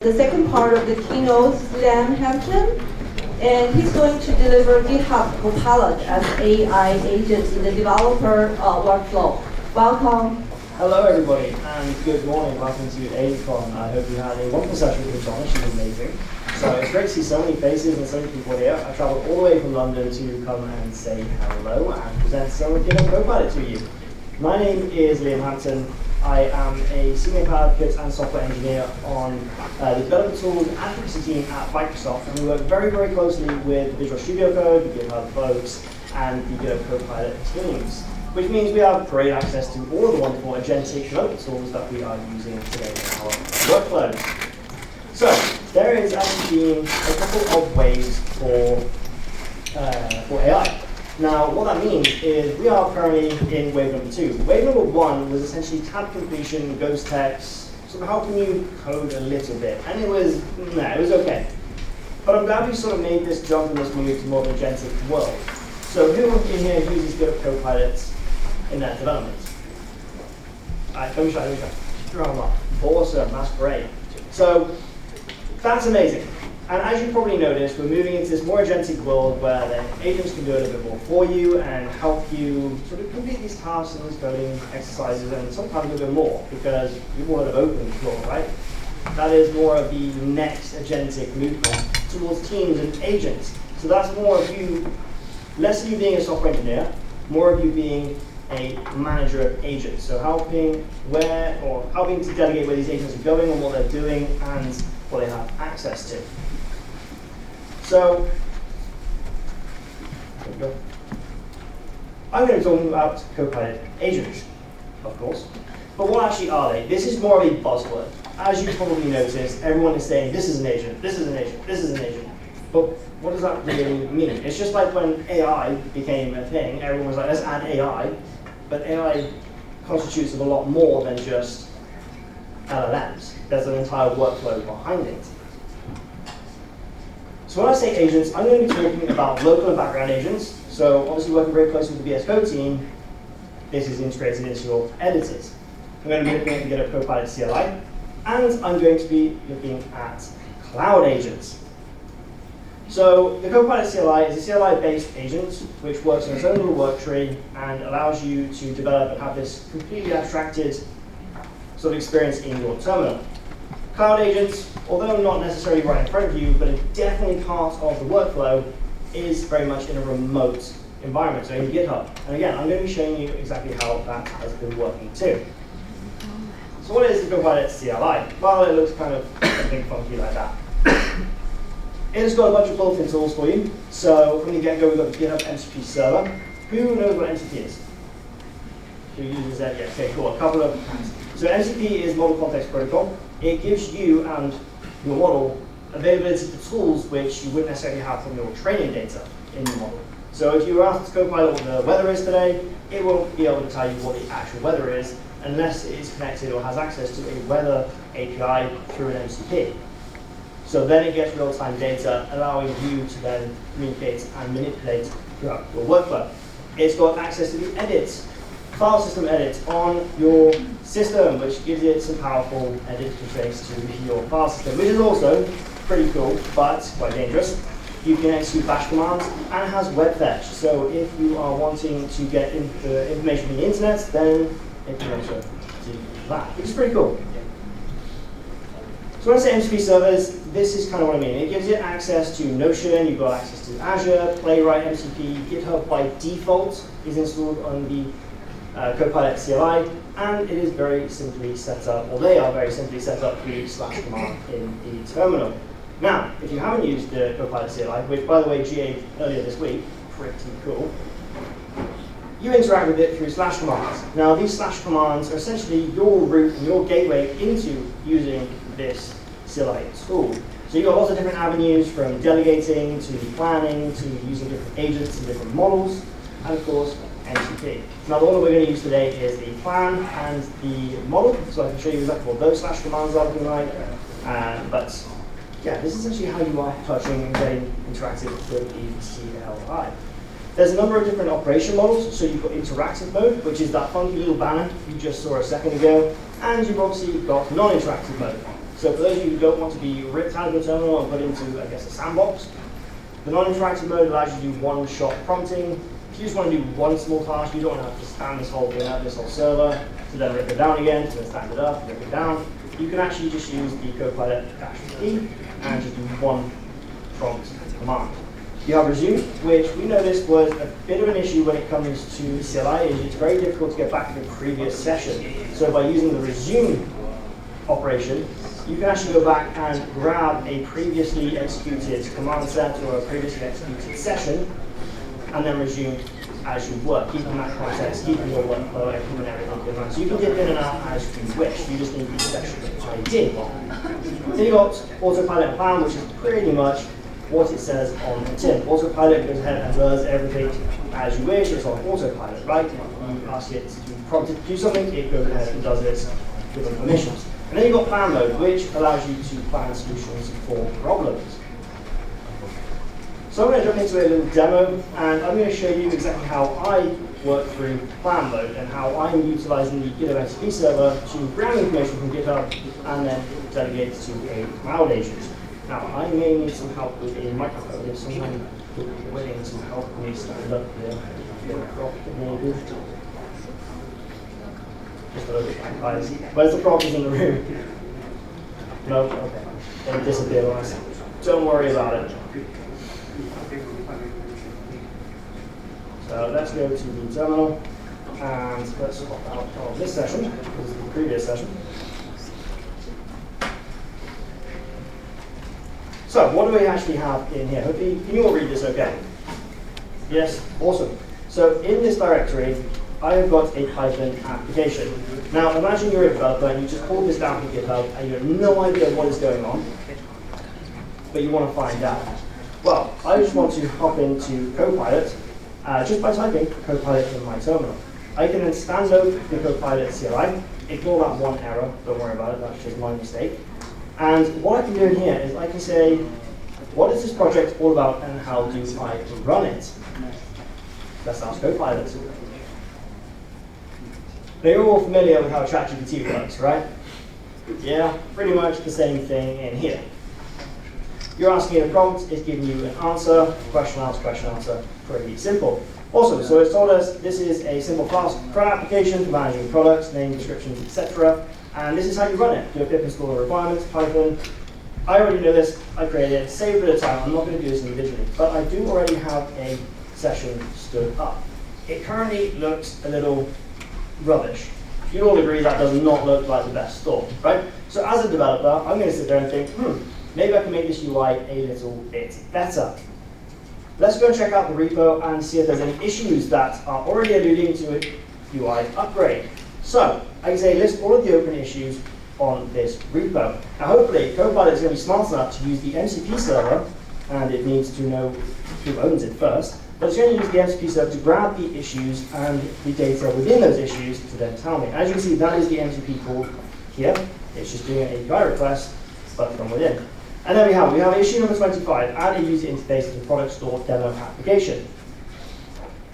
The second part of the keynote is Liam Hampton, and he's going to deliver GitHub Copilot as AI agent in the developer workflow. Welcome. Hello everybody, and good morning. Welcome to AICon. I hope you had a wonderful session with John. She was amazing. So it's great to see so many faces and so many people here. I travelled all the way from London to come and say hello and present some of GitHub Copilot to you. My name is Liam Hampton. I am a senior cloud advocate and software engineer on the development tools and advocacy team at Microsoft, and we work very, very closely with Visual Studio Code, the GitHub folks, and the GitHub Copilot teams, which means we have great access to all of the wonderful agentic development tools that we are using today in our workflows. So there is actually been a couple of waves for AI. Now, what that means is we are currently in wave number 2. Wave number 1 was essentially tab completion, ghost text, sort of helping you code a little bit. And it was okay. But I'm glad we sort of made this jump and this move to more of an agentic world. So who in here uses GitHub Copilot in their development? Let me try. Drama. Awesome, that's great. So that's amazing. And as you probably noticed, we're moving into this more agentic world where then agents can do a little bit more for you and help you sort of complete these tasks and these coding exercises, and sometimes a little bit more, because you've heard of open floor, right? That is more of the next agentic movement towards teams and agents. So that's more of you, less of you being a software engineer, more of you being a manager of agents. So helping to delegate where these agents are going and what they're doing and what they have access to. So, there we go. I'm going to be talking about Copilot agents, of course. But what actually are they? This is more of a buzzword. As you probably noticed, everyone is saying, this is an agent, this is an agent, this is an agent. But what does that really mean? It's just like when AI became a thing, everyone was like, let's add AI. But AI constitutes of a lot more than just LLMs. There's an entire workflow behind it. So when I say agents, I'm going to be talking about local and background agents. So obviously working very closely with the VS Code team, this is integrated into your editors. I'm going to be looking at the GitHub Copilot CLI, and I'm going to be looking at cloud agents. So the Copilot CLI is a CLI-based agent which works on its own little work tree and allows you to develop and have this completely abstracted sort of experience in your terminal. Cloud agents, although not necessarily right in front of you, but are definitely part of the workflow, is very much in a remote environment, so in GitHub. And again, I'm going to be showing you exactly how that has been working too. So what is the Copilot CLI? Well, it looks kind of something funky like that. It has got a bunch of built-in tools for you. So from the get-go, we've got the GitHub MCP server. Who knows what MCP is? Who uses that? Yeah, okay, cool. A couple of hands. So MCP is Model Context Protocol. It gives you and your model availability to tools which you wouldn't necessarily have from your training data in your model. So if you were asked Copilot what the weather is today, it won't be able to tell you what the actual weather is unless it is connected or has access to a weather API through an MCP. So then it gets real-time data, allowing you to then communicate and manipulate throughout your workflow. It's got access to the edits, file system edit on your system, which gives it some powerful edit constraints to your file system, which is also pretty cool, but quite dangerous. You can execute bash commands, and it has web fetch. So if you are wanting to get information from the internet, then it can also do that, which is pretty cool. So when I say MCP servers, this is kind of what I mean. It gives you access to Notion, you've got access to Azure, Playwright, MCP, GitHub by default is installed on the Copilot CLI, and it is very simply set up, or they are very simply set up through /command in the terminal. Now, if you haven't used the Copilot CLI, which by the way GA'd earlier this week, pretty cool, you interact with it through /commands. Now these /commands are essentially your route and your gateway into using this CLI tool. So you've got lots of different avenues, from delegating to planning to using different agents and different models, and of course MCP. Now the one that we're going to use today is the plan and the model, so I can show you exactly what those /commands are looking like. But yeah, this is essentially how you are touching and getting interactive with the CLI. There's a number of different operation models. So you've got interactive mode, which is that funky little banner you just saw a second ago, and you've obviously got non-interactive mode. So for those of you who don't want to be ripped out of your terminal and put into, I guess, a sandbox, the non-interactive mode allows you to do one-shot prompting. If you just want to do one small task, you don't want to have to stand this whole thing up, this whole server, to then rip it down again, to then stand it up, rip it down. You can actually just use the Copilot -E and just do one prompt command. You have resume, which we noticed was a bit of an issue when it comes to CLI. It's very difficult to get back to the previous session. So by using the resume operation, you can actually go back and grab a previously executed command set or a previously executed session, and then resume as you work, keeping that context, keeping your workflow, and keeping everything good. So you can dip in and out as you wish. You just need the session ID. Then you've got autopilot plan, which is pretty much what it says on the tin. Autopilot goes ahead and does everything as you wish. It's on autopilot, right? You ask it to prompt it to do something, it goes ahead and does it given permissions. And then you've got plan mode, which allows you to plan solutions for problems. So I'm going to jump into a little demo, and I'm going to show you exactly how I work through plan mode and how I'm utilizing the GitHub MCP server to grab information from GitHub and then delegate it to a cloud agent. Now, I may need some help with a microphone. If someone would be willing to help me stand up there, maybe. Just a little bit, guys. Where's the prop in the room? No? Okay. It disappeared on us. Don't worry about it. So let's go to the terminal and let's swap out of this session. This is the previous session. So what do we actually have in here? Hopefully, can you all read this okay? Yes? Awesome. So in this directory, I have got a Python application. Now imagine you're a developer and you just pulled this down from GitHub and you have no idea what is going on, but you want to find out. Well, I just want to hop into Copilot just by typing Copilot in my terminal. I can then stand over the Copilot CLI, ignore that one error, don't worry about it, that's just my mistake. And what I can do in here is I can say, what is this project all about and how do I run it? Let's ask Copilot. Now you're all familiar with how ChatGPT works, right? Yeah, pretty much the same thing in here. You're asking it a prompt, it's giving you an answer, question answer, pretty simple. Awesome, so it's told us this is a simple class CRUN application for managing products, name, descriptions, etc. And this is how you run it. Do a pip install the requirements, Python. I already know this, I created it, save it at a time, I'm not going to do this individually, but I do already have a session stood up. It currently looks a little rubbish. You'd all agree that does not look like the best store, right? So as a developer, I'm going to sit there and think, maybe I can make this UI a little bit better. Let's go and check out the repo and see if there's any issues that are already alluding to a UI upgrade. So I can say list all of the open issues on this repo. Now hopefully Copilot is going to be smart enough to use the MCP server, and it needs to know who owns it first, but it's going to use the MCP server to grab the issues and the data within those issues to then tell me. As you can see, that is the MCP call here. It's just doing an API request, but from within. And there we have issue number 25, add a user interface to the product store demo application.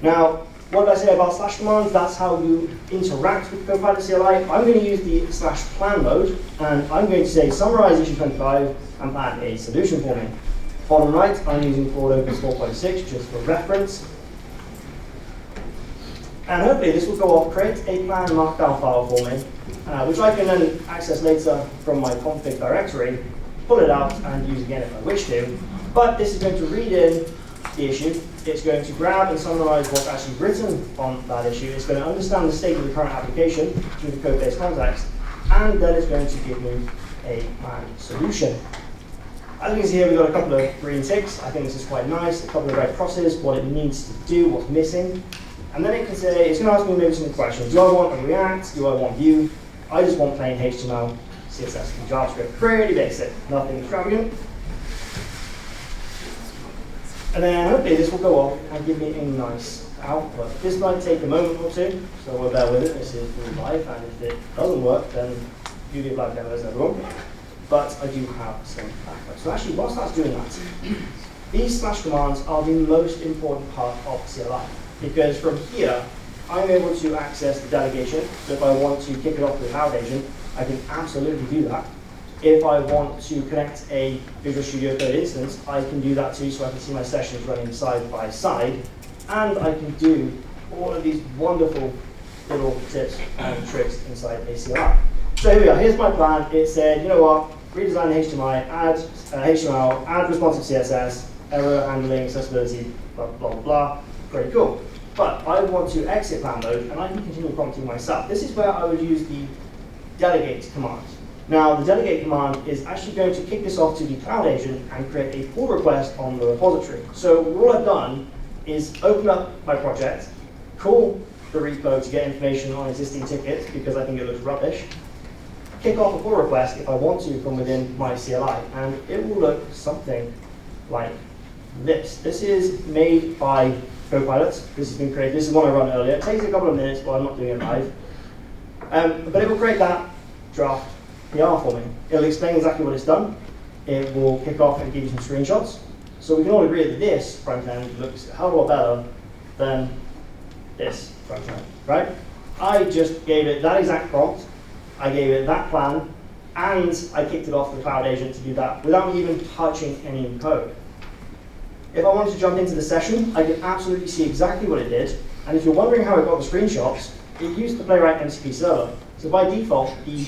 Now, what did I say about slash commands? That's how you interact with Copilot CLI. I'm going to use the slash plan mode, and I'm going to say summarize issue 25 and plan a solution for me. Bottom right, I'm using Claude Opus 4.6 just for reference. And hopefully this will go off, create a plan markdown file for me, which I can then access later from my config directory, pull it out and use again if I wish to. But this is going to read in the issue. It's going to grab and summarize what's actually written on that issue. It's going to understand the state of the current application through the code base context, and then it's going to give me a planned solution. As you can see here, we've got a couple of green ticks. I think this is quite nice. A couple of red crosses, what it needs to do, what's missing. And then it can say, it's going to ask me maybe some questions. Do I want a React? Do I want Vue? I just want plain HTML, CSS, and JavaScript. Pretty basic, nothing extravagant. And then hopefully this will go off and give me a nice output. This might take a moment or two, so we'll bear with it. This is real life, and if it doesn't work, then beauty of live demos, everyone. But I do have some backup. So actually, whilst that's doing that, these slash commands are the most important part of CLI, because from here, I'm able to access the delegation. So if I want to kick it off with a cloud agent, I can absolutely do that. If I want to connect a Visual Studio Code instance, I can do that too, so I can see my sessions running side by side. And I can do all of these wonderful little tips and tricks inside a CLI. So here we are. Here's my plan. It said, you know what, redesign HTML, add HTML, add responsive CSS, error handling, accessibility, blah, blah, blah, blah. Pretty cool. But I want to exit plan mode, and I can continue prompting myself. This is where I would use the delegate command. Now, the delegate command is actually going to kick this off to the Cloud Agent and create a pull request on the repository. So all I've done is open up my project, call the repo to get information on existing tickets because I think it looks rubbish, kick off a pull request if I want to from within my CLI, and it will look something like this. This is made by Copilot. This has been created. This is one I run earlier. It takes a couple of minutes, but I'm not doing it live. But it will create that draft PR for me. It'll explain exactly what it's done. It will kick off and give you some screenshots. So we can all agree that this front end looks a hell of a lot better than this front end, right? I just gave it that exact prompt. I gave it that plan, and I kicked it off to the Cloud Agent to do that without me even touching any code. If I wanted to jump into the session, I could absolutely see exactly what it did. And if you're wondering how it got the screenshots, it used the Playwright MCP server. So by default, the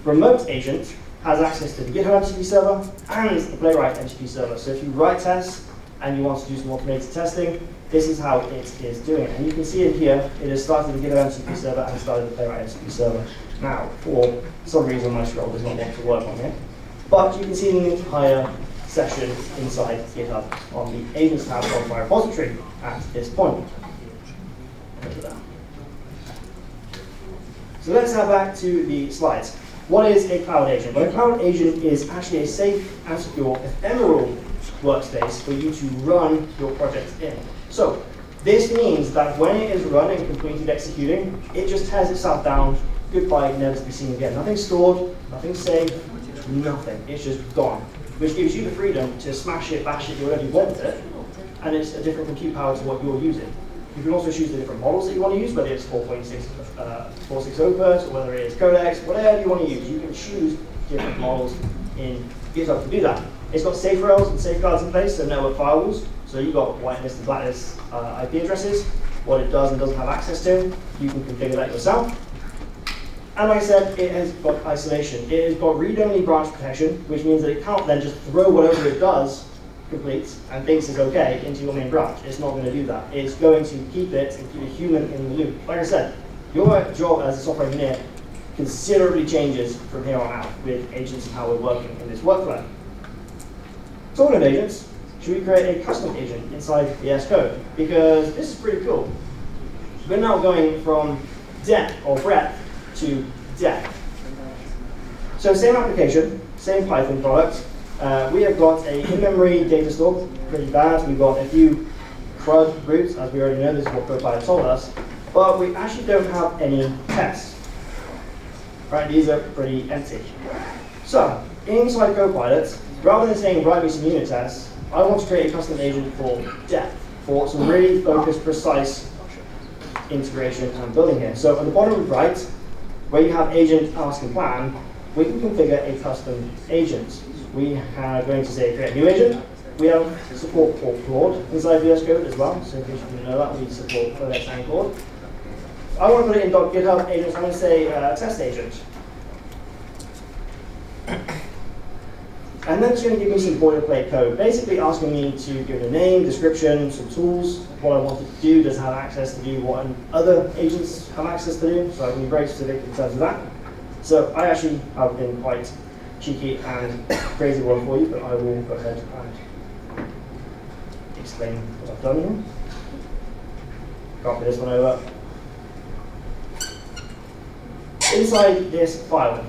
remote agent has access to the GitHub MCP server and the Playwright MCP server. So if you write tests and you want to do some automated testing, this is how it is doing it. And you can see it here, it has started the GitHub MCP server and started the Playwright MCP server. Now, for some reason my scroll does not want to work on here, but you can see the entire session inside GitHub on the Agents tab of my repository at this point. So let's head back to the slides. What is a Cloud Agent? Well, a Cloud Agent is actually a safe and secure ephemeral workspace for you to run your project in. So this means that when it is run and completed executing, it just tears itself down, goodbye, never to be seen again. Nothing stored, nothing saved, nothing. It's just gone, which gives you the freedom to smash it, bash it, do whatever you want with it, and it's a different compute power to what you're using. You can also choose the different models that you want to use, whether it's 4.6 Opus, or whether it is Codex, whatever you want to use. You can choose different models in GitHub to do that. It's got safe rails and safeguards in place, so network firewalls. So you've got whitelist and blacklist IP addresses. What it does and doesn't have access to, you can configure that yourself. And like I said, it has got isolation. It has got read-only branch protection, which means that it can't then just throw whatever it does completes and thinks it's okay into your main branch. It's not going to do that. It's going to keep it and keep a human in the loop. Like I said, your job as a software engineer considerably changes from here on out with agents and how we're working in this workflow. Talking of agents, should we create a custom agent inside VS Code? Because this is pretty cool. We're now going from depth or breadth to depth. So same application, same Python product. We have got a in-memory data store, pretty bad. We've got a few CRUD routes, as we already know, this is what Copilot told us. But we actually don't have any tests. Right, these are pretty empty. So, inside Copilot, rather than saying write me some unit tests, I want to create a custom agent for depth, for some really focused, precise integration and building here. So at the bottom right, where you have agent, ask, and plan, we can configure a custom agent. We are going to say create new agent. We have support for Claude inside VS Code as well, so in case you didn't know that, we support Codex and Claude. I want to put it in .GitHub agents, I'm going to say test agent. And then it's going to give me some boilerplate code, basically asking me to give it a name, description, some tools, what I want it to do, does it have access to do what other agents have access to do, so I can be very specific in terms of that. So I actually have been quite cheeky and crazy one for you, but I will go ahead and explain what I've done here. Copy this one over. Inside this file,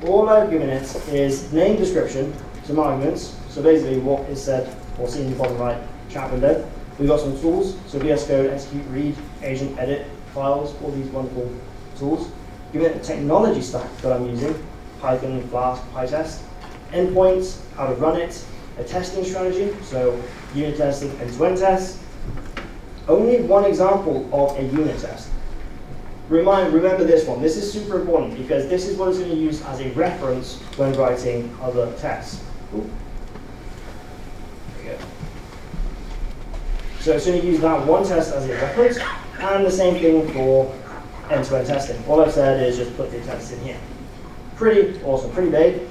all I've given it is name, description, some arguments, so basically what is said or seen in the bottom right chat window. We've got some tools, so VS Code, execute, read, agent, edit, files, all these wonderful tools. Give it a technology stack that I'm using, Python, Flask, PyTest, endpoints, how to run it, a testing strategy, so unit testing, end-to-end tests. Only one example of a unit test. Remember this one. This is super important because this is what it's going to use as a reference when writing other tests. Ooh. There we go. So it's going to use that one test as a reference, and the same thing for end-to-end testing. All I've said is just put the tests in here. Pretty awesome, pretty big,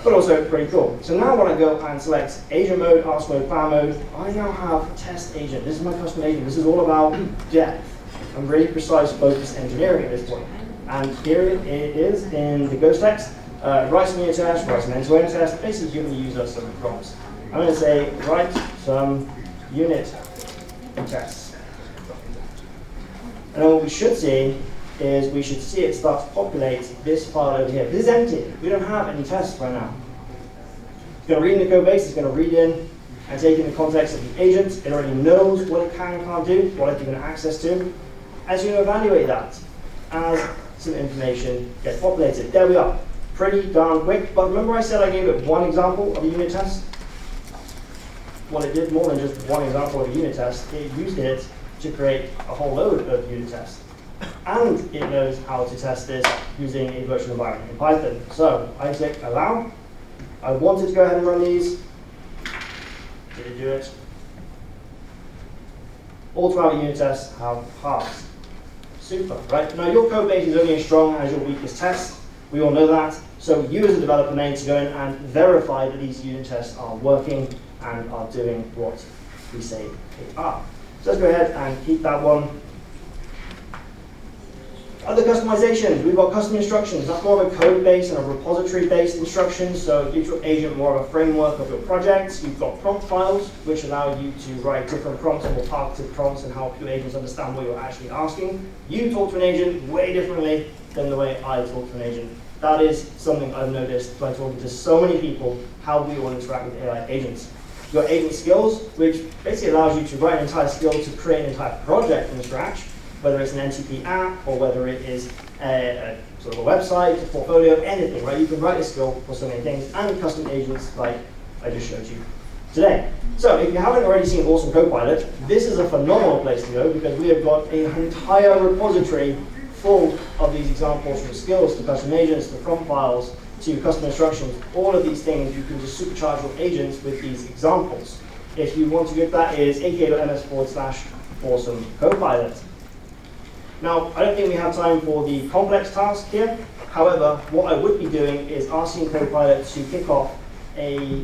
but also pretty cool. So now when I go and select agent mode, ask mode, plan mode, I now have test agent. This is my custom agent. This is all about depth. I'm really precise, focused engineering at this point. And here it is in the ghost text. Write some unit test, write some end-to-end test, basically giving the user some prompts. I'm going to say, write some unit tests. And then what we should see is we should see it start to populate this file over here. This is empty. We don't have any tests right now. It's going to read in the code base, it's going to read in and take in the context of the agent. It already knows what it can and can't do, what it's given access to. As you evaluate that as some information gets populated. There we are. Pretty darn quick. But remember I said I gave it one example of a unit test? Well, it did more than just one example of a unit test. It used it to create a whole load of unit tests. And it knows how to test this using a virtual environment in Python. So I click allow. I wanted to go ahead and run these. Did it do it? All 12 unit tests have passed. Super, right? Now your code base is only as strong as your weakest test. We all know that. So you as a developer need to go in and verify that these unit tests are working and are doing what we say they are. So let's go ahead and keep that one. Other customizations, we've got custom instructions. That's more of a code base and a repository-based instruction, so it gives your agent more of a framework of your project. You've got prompt files, which allow you to write different prompts and more targeted prompts and help your agents understand what you're actually asking. You talk to an agent way differently than the way I talk to an agent. That is something I've noticed by talking to so many people, how we all interact with AI agents. Your agent skills, which basically allows you to write an entire skill to create an entire project from scratch, whether it's an MCP app or whether it is a sort of a website, a portfolio, anything, right? You can write a skill for so many things, and custom agents like I just showed you today. So if you haven't already seen Awesome Copilot, this is a phenomenal place to go because we have got an entire repository full of these examples, from skills to custom agents to prompt files to custom instructions. All of these things you can just supercharge your agents with these examples. If you want to get that, it is aka.ms/awesome copilot. Now, I don't think we have time for the complex task here. However, what I would be doing is asking Copilot to kick off a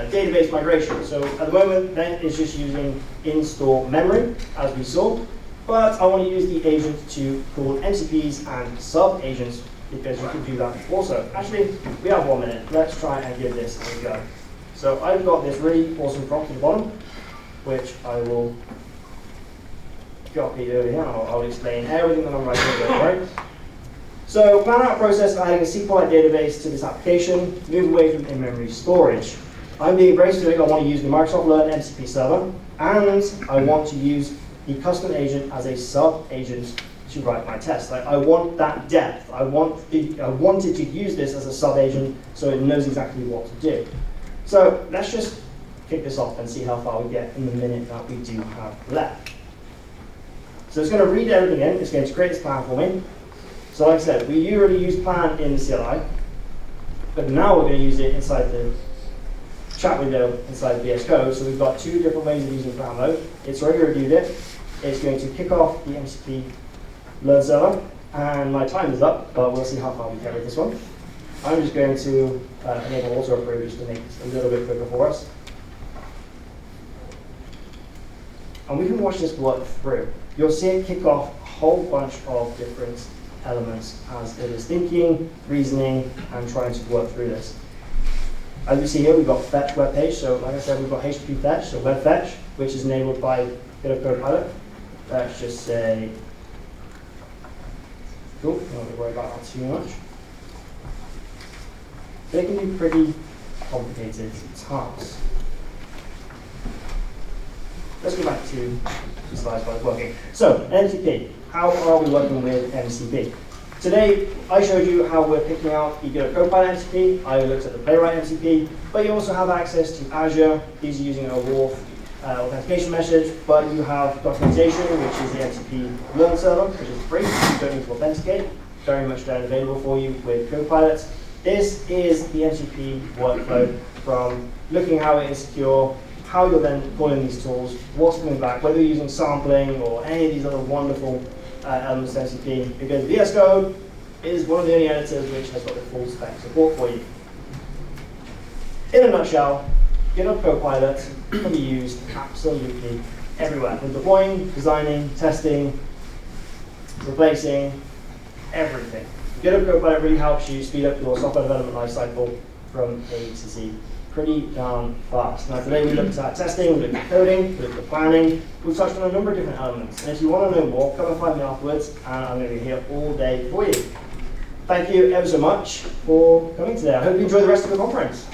database migration. So at the moment, then it's just using in-store memory, as we saw. But I want to use the agent to call MCPs and sub-agents, because you can do that also. Actually, we have 1 minute. Let's try and give this a go. So I've got this really awesome prompt at the bottom, which I will copy over here. I'll explain everything that I'm writing over, right? So plan out process of adding a SQLite database to this application, move away from in-memory storage. I'm being very specific. I want to use the Microsoft Learn MCP server, and I want to use the custom agent as a sub-agent to write my test. I want that depth. I wanted to use this as a sub-agent so it knows exactly what to do. So let's just kick this off and see how far we get in the minute that we do have left. So it's going to read everything in. It's going to create this plan for me. So like I said, we already use plan in the CLI, but now we're going to use it inside the chat window inside the VS Code. So we've got 2 different ways of using plan mode. It's already reviewed it. It's going to kick off the MCP Learn server, and my time is up, but we'll see how far we get with this one. I'm just going to enable auto approve just to make this a little bit quicker for us. And we can watch this work through. You'll see it kick off a whole bunch of different elements as it is thinking, reasoning, and trying to work through this. As we see here, we've got fetch web page. So like I said, we've got HTTP fetch, so web fetch, which is enabled by GitHub Copilot. Let's just say, cool, don't have to worry about that too much. They can be pretty complicated tasks. Let's go back to the slides while it's working. So, MCP. How are we working with MCP? Today, I showed you how we're picking out the GitHub Copilot MCP. I looked at the Playwright MCP, but you also have access to Azure. These are using a raw authentication message, but you have documentation, which is the MCP Learn server, which is free. You don't need to authenticate. Very much then available for you with Copilot. This is the MCP workflow from looking how it is secure, how you're then calling these tools, what's coming back, whether you're using sampling or any of these other wonderful elements of MCP, because VS Code is one of the only editors which has got the full spec support for you. In a nutshell, GitHub Copilot can be used absolutely everywhere. From deploying, designing, testing, replacing, everything. GitHub Copilot really helps you speed up your software development lifecycle from A to Z pretty darn fast. Now today we looked at testing, we looked at coding, we looked at planning, we've touched on a number of different elements. And if you want to know more, come and find me afterwards, and I'm going to be here all day for you. Thank you ever so much for coming today. I hope you enjoy the rest of the conference.